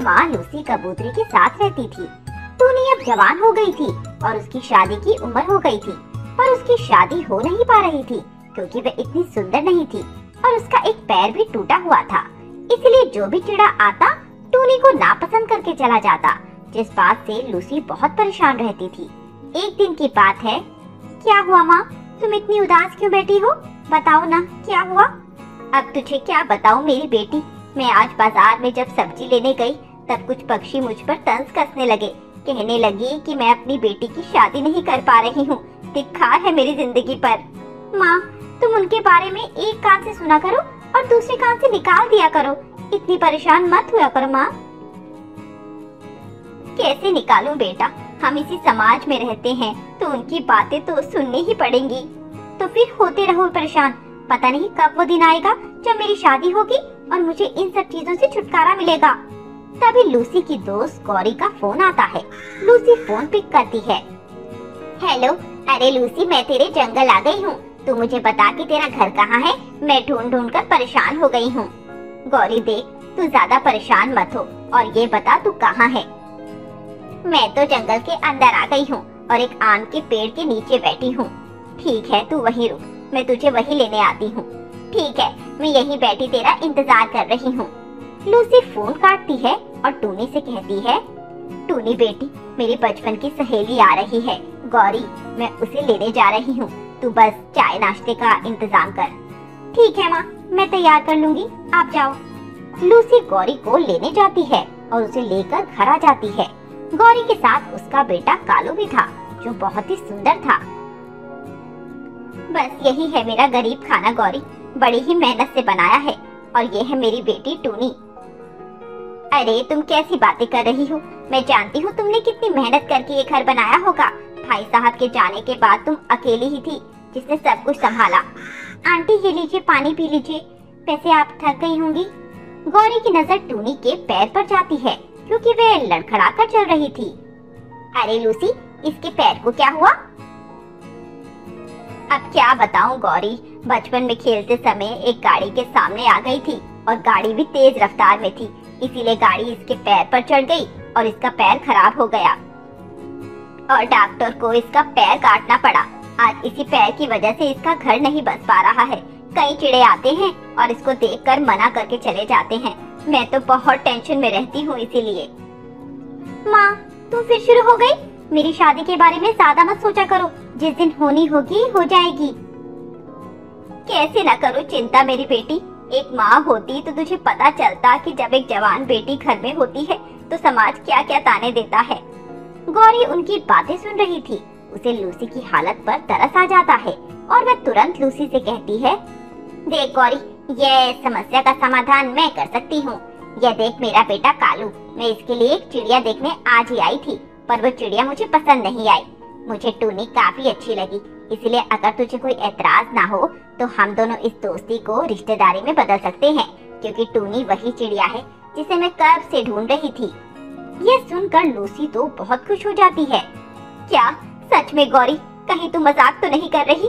माँ लूसी कबूतरी के साथ रहती थी। टूनी अब जवान हो गई थी और उसकी शादी की उम्र हो गई थी, पर उसकी शादी हो नहीं पा रही थी क्योंकि वह इतनी सुंदर नहीं थी और उसका एक पैर भी टूटा हुआ था। इसलिए जो भी चिड़ा आता टूनी को नापसंद करके चला जाता, जिस बात से लूसी बहुत परेशान रहती थी। एक दिन की बात है। क्या हुआ माँ, तुम इतनी उदास क्यों बैठी हो? बताओ ना क्या हुआ? अब तुझे क्या बताऊं मेरी बेटी, मैं आज बाजार में जब सब्जी लेने गई तब कुछ पक्षी मुझ पर तंज कसने लगे। कहने लगी कि मैं अपनी बेटी की शादी नहीं कर पा रही हूँ, धिक्कार है मेरी जिंदगी पर। माँ, तुम उनके बारे में एक कान से सुना करो और दूसरे कान से निकाल दिया करो, इतनी परेशान मत हुआ करो माँ। कैसे निकालूं बेटा, हम इसी समाज में रहते हैं तो उनकी बातें तो सुननी ही पड़ेंगी। तो फिर होते रहो परेशान, पता नहीं कब वो दिन आएगा जब मेरी शादी होगी और मुझे इन सब चीजों से छुटकारा मिलेगा। तभी लूसी की दोस्त गौरी का फोन आता है। लूसी फोन पिक करती है। हेलो, अरे लूसी, मैं तेरे जंगल आ गई हूँ, तू मुझे बता कि तेरा घर कहाँ है, मैं ढूंढ ढूंढ कर परेशान हो गई हूँ। गौरी देख, तू ज्यादा परेशान मत हो और ये बता तू कहाँ है। मैं तो जंगल के अंदर आ गई हूँ और एक आम के पेड़ के नीचे बैठी हूँ। ठीक है, तू वहीं रुक, मैं तुझे वहीं लेने आती हूँ। ठीक है, मैं यहीं बैठी तेरा इंतजार कर रही हूँ। लूसी फोन काटती है और टूनी से कहती है, टूनी बेटी, मेरी बचपन की सहेली आ रही है गौरी, मैं उसे लेने जा रही हूँ, तू बस चाय नाश्ते का इंतजाम कर। ठीक है माँ, मैं तैयार कर लूंगी, आप जाओ। लूसी गौरी को लेने जाती है और उसे लेकर घर आ जाती है। गौरी के साथ उसका बेटा कालू भी था, जो बहुत ही सुंदर था। बस यही है मेरा गरीब खाना गौरी, बड़ी ही मेहनत से बनाया है, और ये है मेरी बेटी टूनी। अरे तुम कैसी बातें कर रही हो, मैं जानती हूँ तुमने कितनी मेहनत करके ये घर बनाया होगा। भाई साहब के जाने के बाद तुम अकेली ही थी जिसने सब कुछ संभाला। आंटी ये लीजिए, पानी पी लीजिए, वैसे आप थक गई होंगी। गौरी की नजर टूनी के पैर पर जाती है क्योंकि वे लड़खड़ा कर चल रही थी। अरे लूसी, इसके पैर को क्या हुआ? अब क्या बताऊं गौरी, बचपन में खेलते समय एक गाड़ी के सामने आ गई थी और गाड़ी भी तेज रफ्तार में थी, इसीलिए गाड़ी इसके पैर पर चढ़ गई और इसका पैर खराब हो गया और डॉक्टर को इसका पैर काटना पड़ा। आज इसी पैर की वजह से इसका घर नहीं बस पा रहा है। कई चिड़े आते हैं और इसको देखकर मना करके चले जाते हैं। मैं तो बहुत टेंशन में रहती हूँ इसीलिए। माँ, तुम फिर शुरू हो गई? मेरी शादी के बारे में ज्यादा मत सोचा करो, जिस दिन होनी होगी हो जाएगी। कैसे ना करूँ चिंता मेरी बेटी, एक माँ होती तो तुझे पता चलता कि जब एक जवान बेटी घर में होती है तो समाज क्या क्या ताने देता है। गौरी उनकी बातें सुन रही थी। उसे लूसी की हालत पर तरस आ जाता है और वह तुरंत लूसी से कहती है, देख गौरी, ये समस्या का समाधान मैं कर सकती हूँ। यह देख मेरा बेटा कालू, मैं इसके लिए एक चिड़िया देखने आज ही आई थी, पर वो चिड़िया मुझे पसंद नहीं आई। मुझे टूनी काफी अच्छी लगी, इसलिए अगर तुझे कोई एतराज ना हो तो हम दोनों इस दोस्ती को रिश्तेदारी में बदल सकते हैं, क्योंकि टूनी वही चिड़िया है जिसे मैं कब से ढूंढ रही थी। यह सुनकर लूसी तो बहुत खुश हो जाती है। क्या सच में गौरी, कहीं तू मजाक तो नहीं कर रही?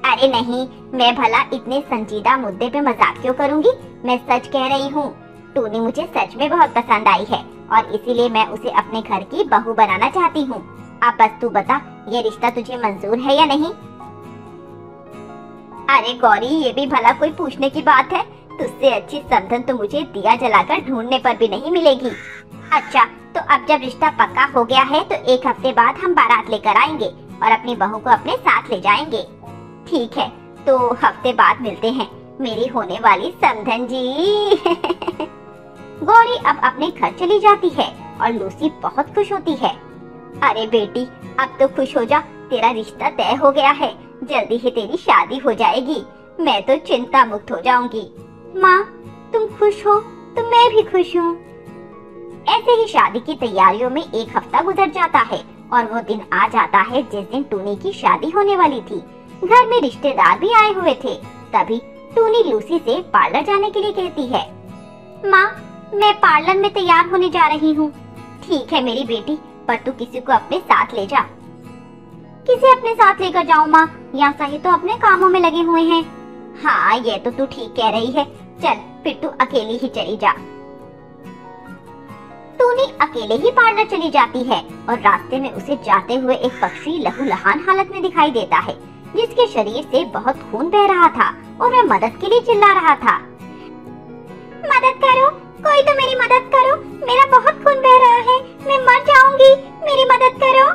अरे नहीं, मैं भला इतने संजीदा मुद्दे पे मजाक क्यों करूंगी, मैं सच कह रही हूँ। टूनी मुझे सच में बहुत पसंद आई है और इसीलिए मैं उसे अपने घर की बहू बनाना चाहती हूँ। अब बस तू बता, ये रिश्ता तुझे मंजूर है या नहीं? अरे गौरी, ये भी भला कोई पूछने की बात है? तुझसे अच्छी समधन तो मुझे दिया जलाकर ढूंढने पर भी नहीं मिलेगी। अच्छा, तो अब जब रिश्ता पक्का हो गया है तो एक हफ्ते बाद हम बारात लेकर आएंगे और अपनी बहू को अपने साथ ले जाएंगे। ठीक है, तो हफ्ते बाद मिलते हैं मेरी होने वाली समधन जी। गौरी अब अपने घर चली जाती है और लूसी बहुत खुश होती है। अरे बेटी, अब तो खुश हो जा, तेरा रिश्ता तय हो गया है, जल्दी ही तेरी शादी हो जाएगी, मैं तो चिंता मुक्त हो जाऊंगी। माँ, तुम खुश हो तो मैं भी खुश हूँ। ऐसे ही शादी की तैयारियों में एक हफ्ता गुजर जाता है और वो दिन आ जाता है जिस दिन टूनी की शादी होने वाली थी। घर में रिश्तेदार भी आए हुए थे। तभी टूनी लूसी से पार्लर जाने के लिए कहती है। माँ, मैं पार्लर में तैयार होने जा रही हूँ। ठीक है मेरी बेटी, पर तू किसी को अपने साथ ले जा। किसे अपने साथ लेकर जाऊँ माँ, यहाँ सही तो अपने कामों में लगे हुए हैं। हाँ, ये तो तू ठीक कह रही है, चल फिर तू अकेली ही चली जा। टूनी अकेले ही पार्लर चली जाती है और रास्ते में उसे जाते हुए एक पक्षी लहूलुहान हालत में दिखाई देता है, जिसके शरीर से बहुत खून बह रहा था और वह मदद के लिए चिल्ला रहा था। मदद करो, कोई तो मेरी मदद करो, मेरा बहुत खून बह रहा है, मैं मर जाऊंगी, मेरी मदद करो।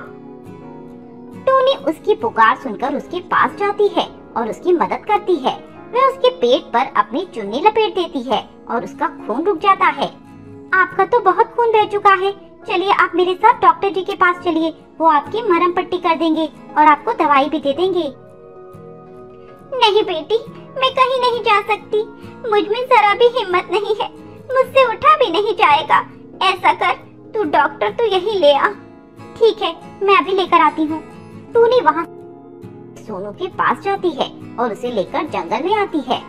टूनी उसकी पुकार सुनकर उसके पास जाती है और उसकी मदद करती है। वह उसके पेट पर अपनी चुन्नी लपेट देती है और उसका खून रुक जाता है। आपका तो बहुत खून बह चुका है, चलिए आप मेरे साथ डॉक्टर जी के पास चलिए, वो आपकी मरहम पट्टी कर देंगे और आपको दवाई भी दे देंगे। नहीं बेटी, मैं कहीं नहीं जा सकती, मुझ में जरा भी हिम्मत नहीं है, मुझसे उठा भी नहीं जाएगा। ऐसा कर, तू डॉक्टर तो यही ले आ। ठीक है, मैं अभी लेकर आती हूँ। टूनी वहाँ सोनू के पास जाती है और उसे लेकर जंगल में आती है।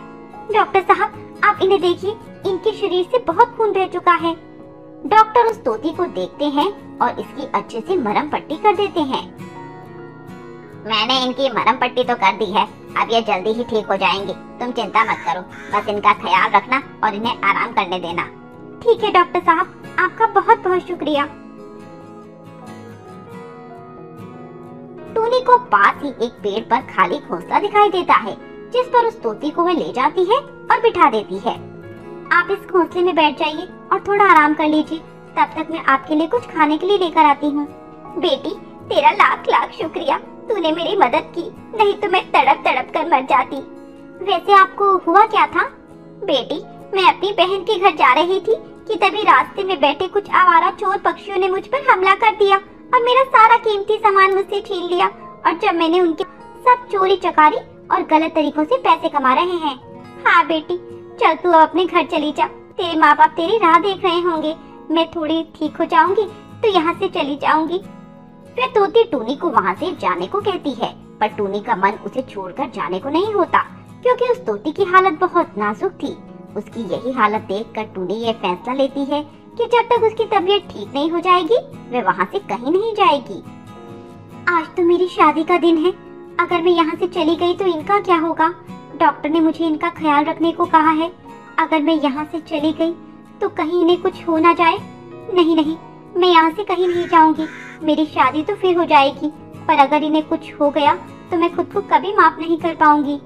डॉक्टर साहब, आप इन्हें देखिए, इनके शरीर से बहुत खून बह चुका है। डॉक्टर उस तोती को देखते हैं और इसकी अच्छे से मरहम पट्टी कर देते हैं। मैंने इनकी मरहम पट्टी तो कर दी है, अब ये जल्दी ही ठीक हो जाएंगे, तुम चिंता मत करो, बस इनका ख्याल रखना और इन्हें आराम करने देना। ठीक है डॉक्टर साहब, आपका बहुत बहुत शुक्रिया। टूनी को पास ही एक पेड़ पर खाली घोंसला दिखाई देता है, जिस पर उस तोती को वह ले जाती है और बिठा देती है। आप इस घोंसले में बैठ जाइए और थोड़ा आराम कर लीजिए, तब तक मैं आपके लिए कुछ खाने के लिए लेकर आती हूँ। बेटी, तेरा लाख लाख शुक्रिया, तूने मेरी मदद की, नहीं तो मैं तड़प तड़प कर मर जाती। वैसे आपको हुआ क्या था? बेटी, मैं अपनी बहन के घर जा रही थी कि तभी रास्ते में बैठे कुछ आवारा चोर पक्षियों ने मुझ पर हमला कर दिया और मेरा सारा कीमती सामान मुझसे छीन लिया। और जब मैंने उनके सब चोरी चकारी और गलत तरीकों से पैसे कमा रहे हैं। हाँ बेटी, चल तू अपने घर चली जा, तेरे माँ बाप तेरी राह देख रहे होंगे। मैं थोड़ी ठीक हो जाऊंगी तो यहाँ से चली जाऊंगी। फिर तोती टूनी को वहाँ से जाने को कहती है, पर टूनी का मन उसे छोड़कर जाने को नहीं होता, क्योंकि उस तोती की हालत बहुत नाजुक थी। उसकी यही हालत देखकर टूनी ये फैसला लेती है कि जब तक उसकी तबीयत ठीक नहीं हो जाएगी, वह वहाँ से कहीं नहीं जाएगी। आज तो मेरी शादी का दिन है, अगर मैं यहाँ से चली गई तो इनका क्या होगा? डॉक्टर ने मुझे इनका ख्याल रखने को कहा है। अगर मैं यहाँ से चली गई तो कहीं इन्हें कुछ हो ना जाए। नहीं नहीं, मैं यहाँ से कहीं नहीं जाऊंगी, मेरी शादी तो फिर हो जाएगी, पर अगर इन्हें कुछ हो गया तो मैं खुद को कभी माफ नहीं कर पाऊंगी।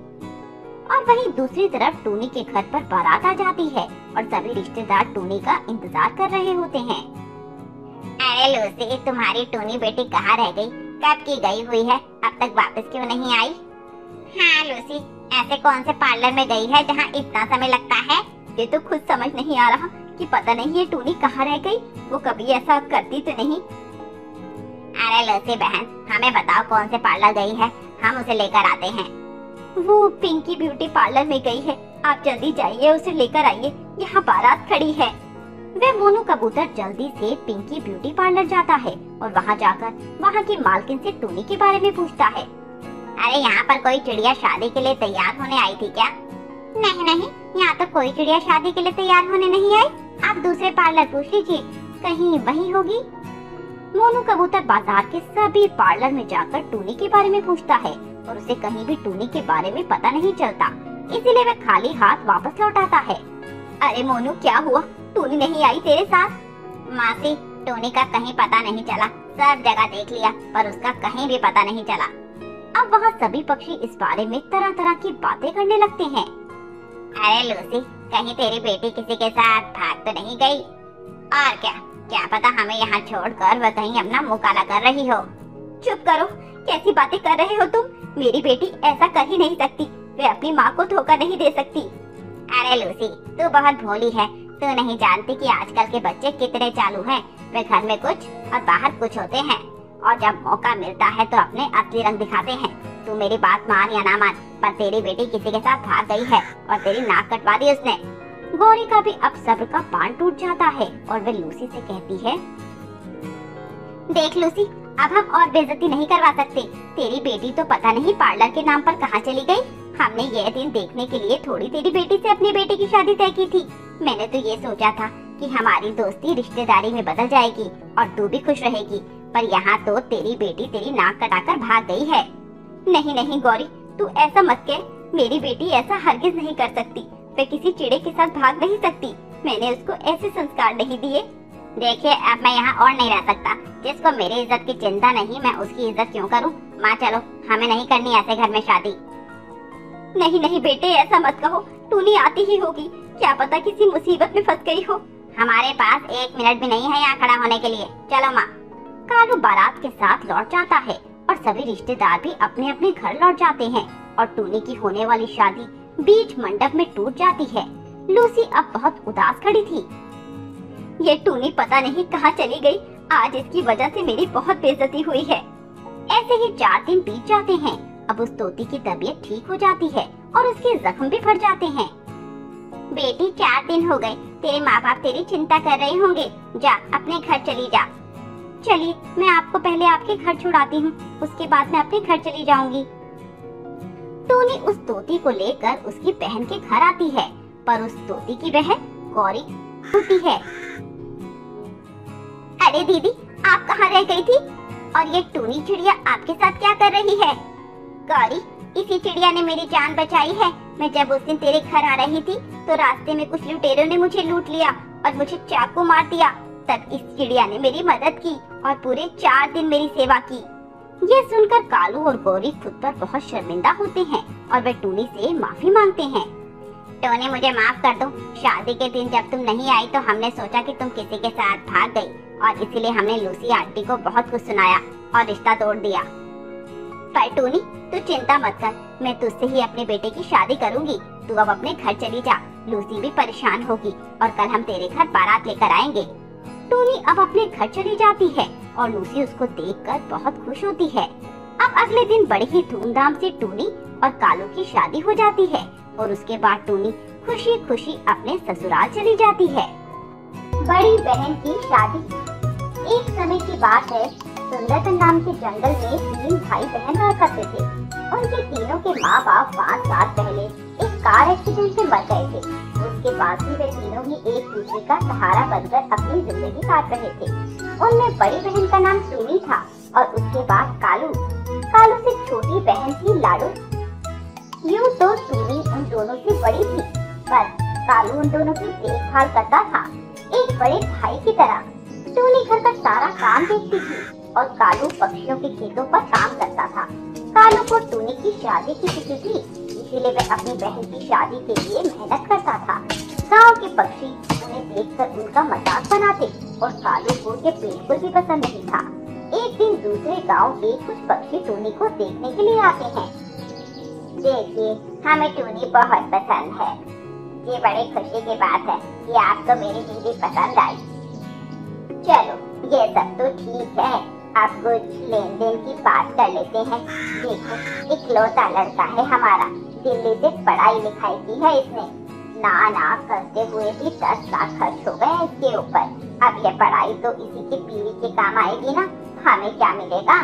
और वहीं दूसरी तरफ टूनी के घर पर बारात आ जाती है और सभी रिश्तेदार टूनी का इंतजार कर रहे होते हैं। अरे लूसी, तुम्हारी टूनी बेटी कहाँ रह गई? कब की गई हुई है, अब तक वापस क्यों नहीं आई? हाँ लूसी, ऐसे कौन से पार्लर में गई है जहाँ इतना समय लगता है? ये तो खुद समझ नहीं आ रहा कि पता नहीं ये टूनी कहाँ रह गई, वो कभी ऐसा करती तो नहीं। अरे लूसी बहन, हमें बताओ कौन से पार्लर गई है, हम उसे लेकर आते हैं। वो पिंकी ब्यूटी पार्लर में गई है, आप जल्दी जाइए उसे लेकर आइए, यहाँ बारात खड़ी है। वह मोनू कबूतर जल्दी से पिंकी ब्यूटी पार्लर जाता है और वहाँ जाकर वहाँ की मालकिन से टूनी के बारे में पूछता है। अरे यहाँ पर कोई चिड़िया शादी के लिए तैयार होने आई थी क्या? नहीं नहीं, यहाँ तो कोई चिड़िया शादी के लिए तैयार होने नहीं आई, आप दूसरे पार्लर पूछ लीजिए, कहीं वही होगी। मोनू कबूतर बाजार के सभी पार्लर में जाकर टूनी के बारे में पूछता है और उसे कहीं भी टूनी के बारे में पता नहीं चलता, इसीलिए वह खाली हाथ वापस लौट आता है। अरे मोनू, क्या हुआ? टूनी नहीं आई तेरे साथ? मासी, टूनी का कहीं पता नहीं चला, सब जगह देख लिया पर उसका कहीं भी पता नहीं चला। अब वहाँ सभी पक्षी इस बारे में तरह तरह की बातें करने लगते हैं। अरे लूसी, कहीं तेरी बेटी किसी के साथ भाग तो नहीं गई? और क्या पता हमें यहाँ छोड़कर वह कहीं अपना मुंह काला कर रही हो। चुप करो, कैसी बातें कर रहे हो तुम? मेरी बेटी ऐसा कर ही नहीं सकती, वे अपनी माँ को धोखा नहीं दे सकती। अरे लूसी, तू बहुत भोली है, तू नहीं जानती कि आजकल के बच्चे कितने चालू हैं। वे घर में कुछ और बाहर कुछ होते हैं और जब मौका मिलता है तो अपने असली रंग दिखाते हैं। तू मेरी बात मान या ना मान, पर तेरी बेटी किसी के साथ भाग गई है और तेरी नाक कटवा दी उसने। गौरी का भी अब सब्र का बांध टूट जाता है और वह लूसी से कहती है, देख लूसी, अब हम और बेइज्जती नहीं करवा सकते। तेरी बेटी तो पता नहीं पार्लर के नाम पर कहाँ चली गई। हमने ये दिन देखने के लिए थोड़ी तेरी बेटी से अपनी बेटी की शादी तय की थी। मैंने तो ये सोचा था कि हमारी दोस्ती रिश्तेदारी में बदल जाएगी और तू भी खुश रहेगी, पर यहाँ तो तेरी बेटी तेरी नाक कटाकर भाग गई है। नहीं नहीं गौरी, तू ऐसा मत कह, मेरी बेटी ऐसा हरगिज नहीं कर सकती। वह किसी चिड़े के साथ भाग नहीं सकती, मैंने उसको ऐसे संस्कार नहीं दिए। देखिए, अब मैं यहाँ और नहीं रह सकता। जिसको मेरी इज्जत की चिंता नहीं, मैं उसकी इज्जत क्यों करूँ। माँ चलो, हमें नहीं करनी ऐसे घर में शादी। नहीं नहीं बेटे, ऐसा मत कहो। टूनी आती ही होगी, क्या पता किसी मुसीबत में फंस गई हो। हमारे पास 1 मिनट भी नहीं है यहाँ खड़ा होने के लिए। चलो माँ। कालू बारात के साथ लौट जाता है और सभी रिश्तेदार भी अपने अपने घर लौट जाते हैं और टूनी की होने वाली शादी बीच मंडप में टूट जाती है। लूसी अब बहुत उदास खड़ी थी। ये टूनी पता नहीं कहाँ चली गई। आज इसकी वजह से मेरी बहुत बेइज्जती हुई है। ऐसे ही 4 दिन बीत जाते हैं। अब उस तोती की तबीयत ठीक हो जाती है और उसके जख्म भी भर जाते हैं। बेटी, 4 दिन हो गए, तेरे माँ बाप तेरी चिंता कर रहे होंगे। जा अपने घर चली जा। चलिए, मैं आपको पहले आपके घर छुड़ाती हूँ, उसके बाद मैं अपने घर चली जाऊंगी। टूनी उस तोती को लेकर उसकी बहन के घर आती है, पर उस तोती की बहन गौरी होती है। अरे दीदी, आप कहाँ रह गई थी? और ये टूनी चिड़िया आपके साथ क्या कर रही है? गौरी, इसी चिड़िया ने मेरी जान बचाई है। मैं जब उस दिन तेरे घर आ रही थी तो रास्ते में कुछ लुटेरों ने मुझे लूट लिया और मुझे चाकू मार दिया। तब इस चिड़िया ने मेरी मदद की और पूरे 4 दिन मेरी सेवा की। ये सुनकर कालू और गौरी खुद पर बहुत शर्मिंदा होते हैं और वे टूनी से माफी मांगते हैं। टोनी, मुझे माफ कर दो। शादी के दिन जब तुम नहीं आई तो हमने सोचा कि तुम किसी के साथ भाग गई और इसीलिए हमने लूसी आंटी को बहुत कुछ सुनाया और रिश्ता तोड़ दिया। पर टोनी, तू चिंता मत कर, मैं तुझसे ही अपने बेटे की शादी करूंगी। तू अब अपने घर चली जा। लूसी भी परेशान होगी और कल हम तेरे घर बारात लेकर आएंगे। टोनी अब अपने घर चली जाती है और लूसी उसको देखकर बहुत खुश होती है। अब अगले दिन बड़े ही धूमधाम से टोनी और कालू की शादी हो जाती है और उसके बाद टोनी खुशी खुशी अपने ससुराल चली जाती है। बड़ी बहन की शादी। एक समय की बात है, सुंदरबन नाम के जंगल में 3 भाई बहन रहा करते थे। उनके तीनों के माँ बाप 5 साल पहले एक कार एक्सीडेंट से मर गए थे। उसके बाद ही वे तीनों ही एक दूसरे का सहारा बनकर अपनी जिंदगी काट रहे थे। उनमें बड़ी बहन का नाम टूनी था और उसके बाद कालू। कालू से छोटी बहन थी लाडू। यूँ तो टूनी उन दोनों से बड़ी थी, पर कालू उन दोनों की देखभाल करता था, एक बड़े भाई की तरह। टूनी घर का सारा काम देखती थी और कालू पक्षियों के खेतों पर काम करता था। कालू को टूनी की शादी की खुशी थी, इसीलिए वह अपनी बहन की शादी के लिए मेहनत करता था। गांव के पक्षी उन्हें देखकर उनका मजाक बनाते और कालू को ये बिल्कुल भी पसंद नहीं था। एक दिन दूसरे गांव के कुछ पक्षी टूनी को देखने के लिए आते हैं। देखिए, हमें टूनी बहुत पसंद है। ये बड़ी खुशी की बात है कि आपको मेरी दीदी पसंद आई। चलो, ये सब तो ठीक है, अब कुछ लेन देन की बात कर लेते हैं। देखो, इकलौता लड़का है हमारा, दिल्ली से पढ़ाई लिखाई की है इसने। ना करते हुए भी 10 लाख खर्च हो गए इसके ऊपर। अब ये पढ़ाई तो इसी की बीवी के काम आएगी ना, हमें क्या मिलेगा?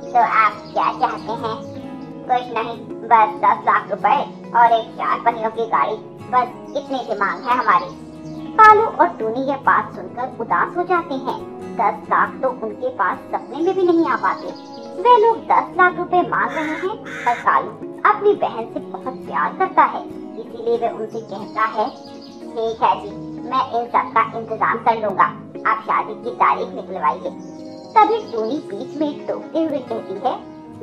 तो आप क्या चाहते हैं? कुछ नहीं, बस 10 लाख रुपए और एक 4 पहियों की गाड़ी, बस इतनी सी मांग है हमारी। कालू और टूनी ये बात सुनकर उदास हो जाते हैं। 10 लाख तो उनके पास सपने में भी नहीं आ पाते। वे लोग 10 लाख रुपए मांग रहे हैं, पर कालू अपनी बहन से बहुत प्यार करता है, इसीलिए वे उनसे कहता है, ठीक है जी, मैं इन सब का इंतजाम कर लूँगा, आप शादी की तारीख निकलवाइए। तभी टूनी बीच में टोकते हुए कहती है,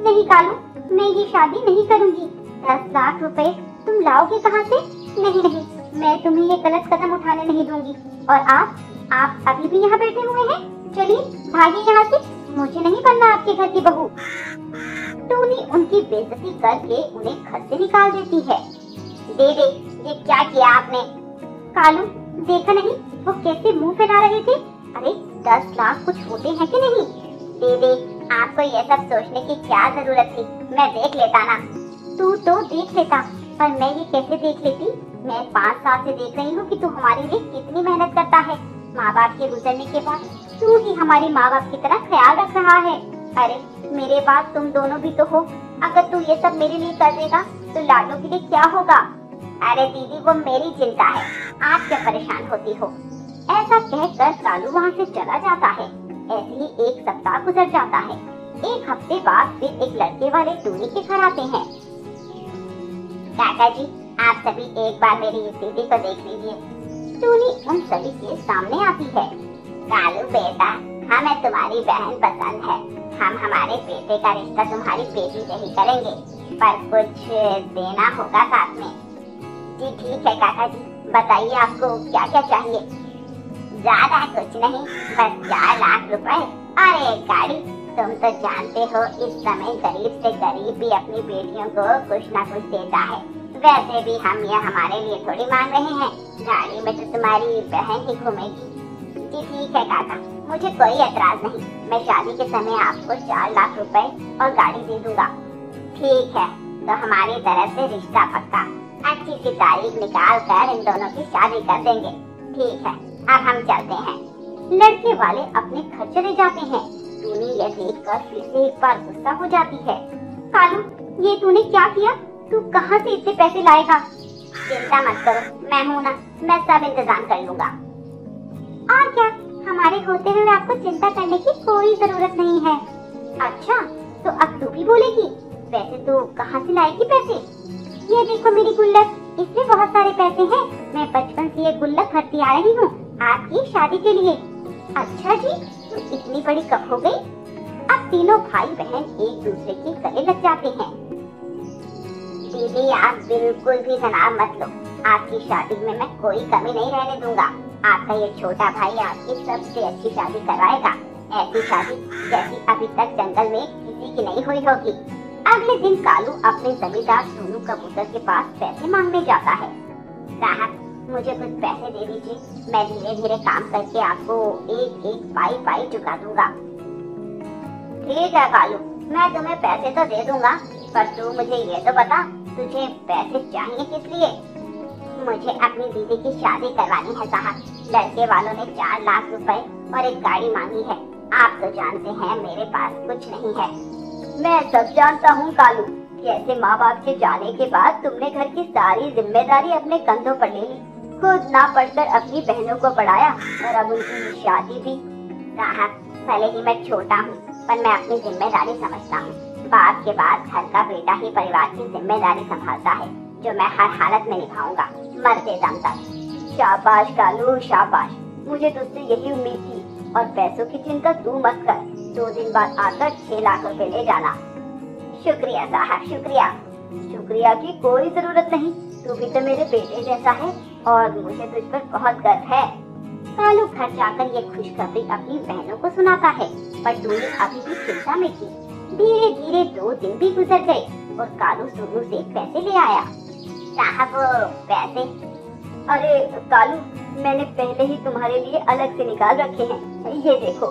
नहीं कालू, मैं ये शादी नहीं करूँगी। 10 लाख रुपए तुम लाओगे कहाँ से? नहीं, मैं तुम्हें ये गलत कदम उठाने नहीं दूंगी। और आप अभी भी यहाँ बैठे हुए हैं? चलिए भागिए यहाँ से, मुझे नहीं बनना आपके घर की बहू। टूनी उनकी बेइज्जती करके उन्हें घर से निकाल देती है। दे, ये क्या किया आपने? कालू, देखा नहीं वो कैसे मुंह फैला रहे थे? अरे 10 लाख कुछ होते हैं कि नहीं? दे, आपको ये सब सोचने की क्या जरूरत थी, मैं देख लेता ना। तू तो देख लेता, पर मैं ये कैसे देख लेती? मैं 5 साल से देख रही हूँ कि तू हमारे लिए कितनी मेहनत करता है। माँ बाप के गुजरने के बाद तू ही हमारे माँ बाप की तरह ख्याल रख रहा है। अरे मेरे बाद तुम दोनों भी तो हो। अगर तू ये सब मेरे लिए कर देगा तो लाडो के लिए क्या होगा? अरे दीदी, वो मेरी चिंता है, आप क्या परेशान होती हो? ऐसा कहकर कालू वहाँ से चला जाता है। ऐसे ही 1 सप्ताह गुजर जाता है। 1 हफ्ते बाद फिर एक लड़के वाले टूनी के घर आते हैं। काका जी, आप सभी एक बार मेरी दीदी को देख लीजिए। टूनी उन सभी के सामने आती है। कालू बेटा, हमें तुम्हारी बहन पसंद है। हम हमारे बेटे का रिश्ता तुम्हारी बेटी से ही करेंगे, पर कुछ देना होगा साथ में। जी ठीक है काका जी, बताइए आपको क्या क्या चाहिए। ज्यादा कुछ नहीं, बस 4 लाख रुपए और एक गाड़ी। तुम तो जानते हो इस समय गरीब से गरीब भी अपनी बेटियों को कुछ न कुछ देता है। वैसे भी हम यह हमारे लिए थोड़ी मांग रहे हैं, गाड़ी में तो तुम्हारी बहन ही घूमेगी। जी ठीक है काका, मुझे कोई एतराज नहीं। मैं शादी के समय आपको 4 लाख रुपए और गाड़ी दे दूंगा। ठीक है, तो हमारी तरफ से रिश्ता पक्का। अच्छी सी तारीख निकाल कर इन दोनों की शादी कर देंगे। ठीक है, अब हम चलते हैं। लड़के वाले अपने घर चले जाते हैं। टूनी यह देखकर फिर से एक बार गुस्सा हो जाती है। कालू, ये तूने क्या किया? तू कहाँ से इतने पैसे लाएगा? चिंता मत करो, मैं हूँ ना, मैं सब इंतजाम कर लूँगा। और क्या, हमारे होते हुए आपको चिंता करने की कोई जरूरत नहीं है। अच्छा, तो अब तू भी बोलेगी? वैसे तो कहाँ से लाएगी पैसे? ये देखो मेरी गुल्लक, इसमें बहुत सारे पैसे हैं। मैं बचपन से ये गुल्लक भरती आ रही हूँ आपकी शादी के लिए। अच्छा जी, तो इतनी बड़ी कब हो गई? अब तीनों भाई बहन एक दूसरे के गले लग जाते हैं। दीदी आप बिल्कुल भी तनाव मत लो, आपकी शादी में मैं कोई कमी नहीं रहने दूंगा। आपका ये छोटा भाई आपकी सबसे अच्छी शादी करवाएगा, ऐसी शादी जैसी अभी तक जंगल में किसी की नहीं हुई होगी। अगले दिन कालू अपने जमींदार सोनू कबूतर के पास पैसे मांगने जाता है। साहब, मुझे कुछ पैसे दे दीजिए, मैं धीरे धीरे काम करके आपको एक एक पाई चुका दूंगा। ठीक है कालू, मैं तुम्हें पैसे तो दे दूंगा, पर तू मुझे ये तो बता, तुझे पैसे चाहिए किस लिए? मुझे अपनी दीदी की शादी करवानी है साहब। लड़के वालों ने 4 लाख रुपए और एक गाड़ी मांगी है। आप तो जानते हैं मेरे पास कुछ नहीं है। मैं सब जानता हूँ कालू, कैसे माँ बाप के जाने के बाद तुमने घर की सारी जिम्मेदारी अपने कंधों पर ले ली, खुद ना पढ़कर अपनी बहनों को पढ़ाया और अब उनकी शादी भी। साहब, भले ही मैं छोटा हूँ, पर मैं अपनी जिम्मेदारी समझता हूँ। बाप के बाद घर का बेटा ही परिवार की जिम्मेदारी संभालता है, जो मैं हर हालत में निभाऊंगा, मरते दम तक। शाबाश कालू शाबाश, मुझे तुझसे यही उम्मीद थी। और पैसों की चिंता तू मत कर, 2 दिन बाद आकर 6 लाख रुपए ले जाना। शुक्रिया साहब, शुक्रिया। शुक्रिया की कोई जरूरत नहीं, तू भी तो मेरे बेटे जैसा है और मुझे तुझ पर बहुत गर्व है। कालू घर जाकर ये खुशखबरी अपनी बहनों को सुनाता है, पर टूनी अभी भी चिंता में थी। धीरे धीरे 2 दिन भी गुजर गए और कालू सोनू से पैसे ले आया। साहब पैसे? अरे कालू, मैंने पहले ही तुम्हारे लिए अलग से निकाल रखे हैं, ये देखो।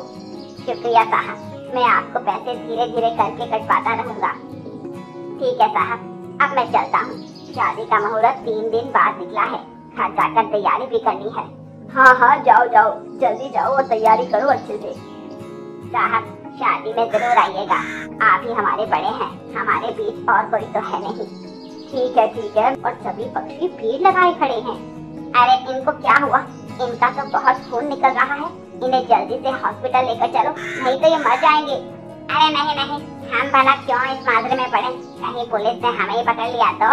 शुक्रिया साहब, मैं आपको पैसे धीरे धीरे करके कटवाता रहूंगा। ठीक है साहब, अब मैं चलता हूँ। शादी का मुहूर्त 3 दिन बाद निकला है, घर जाकर तैयारी भी करनी है। हाँ हाँ, जाओ जाओ, जल्दी जाओ और तैयारी करो अच्छे से। साहब, शादी में जरूर आइएगा, आप ही हमारे बड़े हैं, हमारे बीच और कोई तो है नहीं। ठीक है। और सभी पक्षी भीड़ लगाए खड़े हैं। अरे इनको क्या हुआ? इनका तो बहुत खून निकल रहा है, इन्हें जल्दी से हॉस्पिटल लेकर चलो, नहीं तो ये मर जाएंगे। अरे नहीं, हम भला क्यों इस माजरे में पड़े? कहीं पुलिस ने हमें ही पकड़ लिया तो?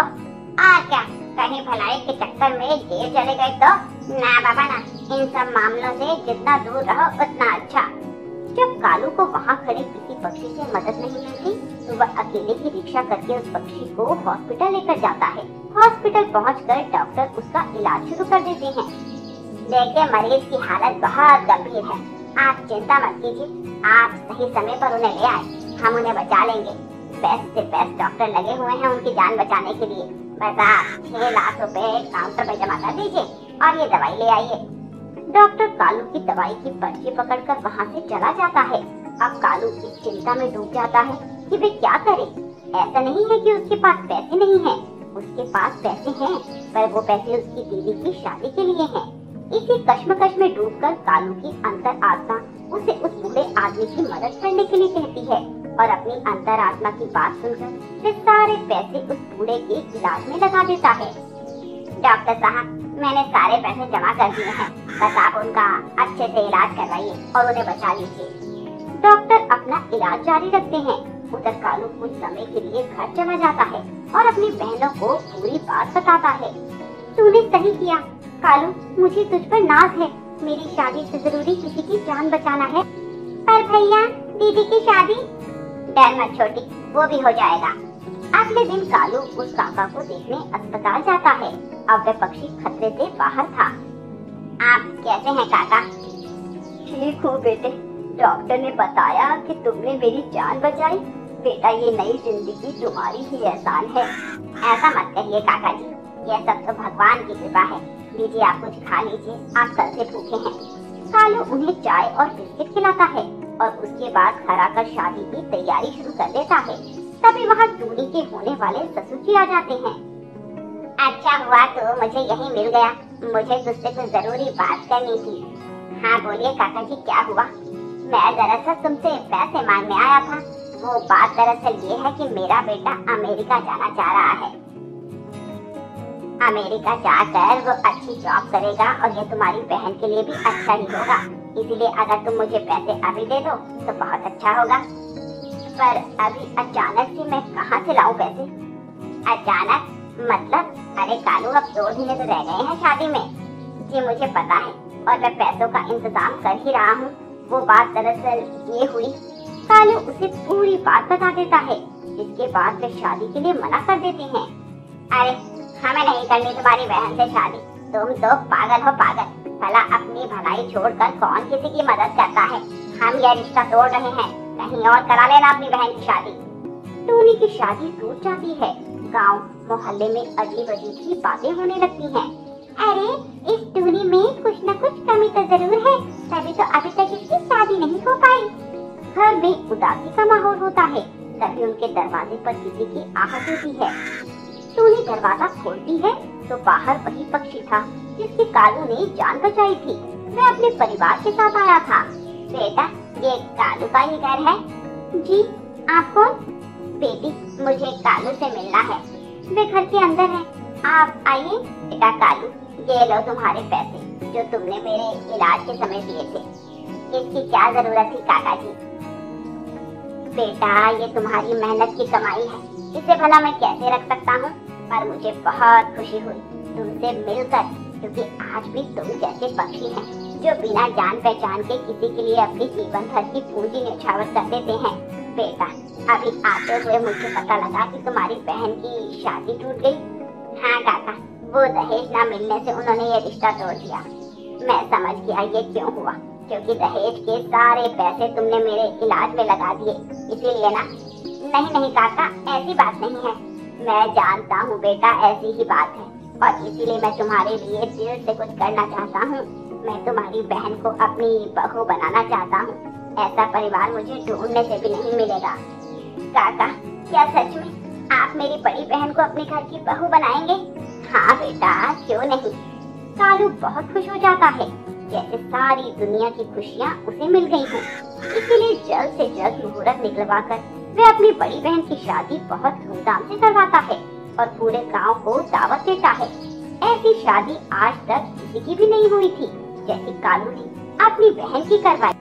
और क्या, कहीं भलाई के चक्कर में जेल चले गए तो? ना बाबा ना, इन सब मामलों से जितना दूर रहो उतना अच्छा। जब कालू को वहाँ खड़े किसी पक्षी से मदद नहीं मिलती, तो वह अकेले ही रिक्शा करके उस पक्षी को हॉस्पिटल लेकर जाता है। हॉस्पिटल पहुंचकर डॉक्टर उसका इलाज शुरू कर देते हैं। देखिए, मरीज की हालत बहुत गंभीर है, आप चिंता मत कीजिए, आप सही समय पर उन्हें ले आए, हम उन्हें बचा लेंगे। बेस्ट से बेस्ट डॉक्टर लगे हुए हैं उनकी जान बचाने के लिए। बस आप 6 लाख रुपए काउंटर पर जमा कर दीजिए और ये दवाई ले आइए। डॉक्टर कालू की दवाई की पर्ची पकड़कर वहाँ से चला जाता है। अब कालू इस चिंता में डूब जाता है कि वे क्या करे। ऐसा नहीं है कि उसके पास पैसे नहीं हैं, उसके पास पैसे हैं, पर वो पैसे उसकी दीदी की शादी के लिए हैं। इसी कश्मकश में डूबकर कालू की अंतरात्मा उसे उस बूढ़े आदमी की मदद करने के लिए कहती है और अपनी अंतरात्मा की बात सुनकर वे सारे पैसे उस बूढ़े के इलाज में लगा देता है। डॉक्टर साहब, मैंने सारे पैसे जमा कर दिए हैं, बस आप उनका अच्छे से इलाज करवाइए और उन्हें बचा लीजिए। डॉक्टर अपना इलाज जारी रखते हैं। उधर कालू कुछ समय के लिए घर चला जाता है और अपनी बहनों को पूरी बात बताता है। तूने सही किया कालू, मुझे तुझ पर नाज है, मेरी शादी से जरूरी किसी की जान बचाना है। पर भैया, दीदी की शादी? डर मत छोटी, वो भी हो जाएगा। अगले दिन कालू उस काका को देखने अस्पताल जाता है। अब वह पक्षी खतरे से बाहर था। आप कैसे हैं काका? ठीक हूँ बेटे, डॉक्टर ने बताया कि तुमने मेरी जान बचाई। बेटा, ये नई जिंदगी तुम्हारी ही एहसान है। ऐसा मत कहिए काका जी, यह सब तो भगवान की कृपा है। लीजिए, आप कुछ खा लीजिए, आप कल से भूखे हैं। कालू उन्हें चाय और बिस्किट खिलाता है और उसके बाद घर आकर शादी की तैयारी शुरू कर देता है। तभी वहाँ टूनी के होने वाले ससुर जी आ जाते हैं। अच्छा हुआ तो मुझे यही मिल गया, मुझे तुझसे कुछ जरूरी बात करनी थी। हाँ बोलिए काका जी, क्या हुआ? मैं दरअसल तुमसे पैसे मांगने आया था। वो बात दरअसल ये है कि मेरा बेटा अमेरिका जाना चाह रहा है। अमेरिका जाकर वो अच्छी जॉब करेगा और ये तुम्हारी बहन के लिए भी अच्छा ही होगा। इसीलिए अगर तुम मुझे पैसे अभी दे दो तो बहुत अच्छा होगा। पर अभी अचानक से मैं कहाँ से लाऊं पैसे? अचानक मतलब? अरे कालू, अब 2 दिन तो रह गए हैं शादी में। जी मुझे पता है और मैं पैसों का इंतजाम कर ही रहा हूँ। वो बात दरअसल ये हुई। कालू उसे पूरी बात बता देता है, जिसके बाद वे शादी के लिए मना कर देते हैं। अरे हमें नहीं करनी तुम्हारी बहन से शादी, तुम तो पागल हो पागल। भला अपनी भलाई छोड़कर कौन किसी की मदद करता है? हम यह रिश्ता तोड़ रहे हैं, कहीं और करा लेना अपनी बहन की शादी। टूनी की शादी टूट जाती है। गांव मोहल्ले में अजीब अजीब सी बातें होने लगती हैं। अरे इस टूनी में कुछ न कुछ कमी तो जरूर है, तभी तो अभी तक इसकी शादी नहीं हो पाई। घर में उदासी का माहौल होता है। तभी उनके दरवाजे पर किसी की आहट होती है। टूनी दरवाजा खोलती है तो बाहर वही पक्षी था जिसकी कालू ने जान बचाई थी। वह अपने परिवार के साथ आया था। बेटा, ये कालू का ही घर है? जी, आप कौन? बेटी, मुझे कालू से मिलना है। वे घर के अंदर है, आप आइए। बेटा कालू, ये लो तुम्हारे पैसे जो तुमने मेरे इलाज के समय दिए थे। इसकी क्या जरूरत थी काका जी? बेटा, ये तुम्हारी मेहनत की कमाई है, इसे भला मैं कैसे रख सकता हूँ? पर मुझे बहुत खुशी हुई तुमसे मिलकर, क्योंकि आज भी तुम जैसे पक्षी हैं जो बिना जान पहचान के किसी के लिए अपनी जीवन भर की पूंजी न्यौछावर कर देते हैं। बेटा, अभी आते हुए मुझे पता लगा कि तुम्हारी बहन की शादी टूट गई। हाँ काका, वो दहेज न मिलने से उन्होंने ये रिश्ता तोड़ दिया। मैं समझ गया ये क्यों हुआ, क्योंकि दहेज के सारे पैसे तुमने मेरे इलाज में लगा दिए, इसीलिए ना? नहीं काका, ऐसी बात नहीं है। मैं जानता हूँ बेटा, ऐसी ही बात है और इसीलिए मैं तुम्हारे लिए दिल से कुछ करना चाहता हूँ। मैं तुम्हारी बहन को अपनी बहू बनाना चाहता हूँ। ऐसा परिवार मुझे ढूंढने से भी नहीं मिलेगा। काका, क्या सच में आप मेरी बड़ी बहन को अपने घर की बहू बनाएंगे? हाँ बेटा, क्यों नहीं। कालू बहुत खुश हो जाता है, जैसे सारी दुनिया की खुशियाँ उसे मिल गई हैं। इसीलिए जल्द से जल्द मुहूर्त निकलवाकर वे अपनी बड़ी बहन की शादी बहुत धूमधाम से करवाता है और पूरे गांव को दावत देता है। ऐसी शादी आज तक किसी की भी नहीं हुई थी, जैसी कालू ने अपनी बहन की करवाई।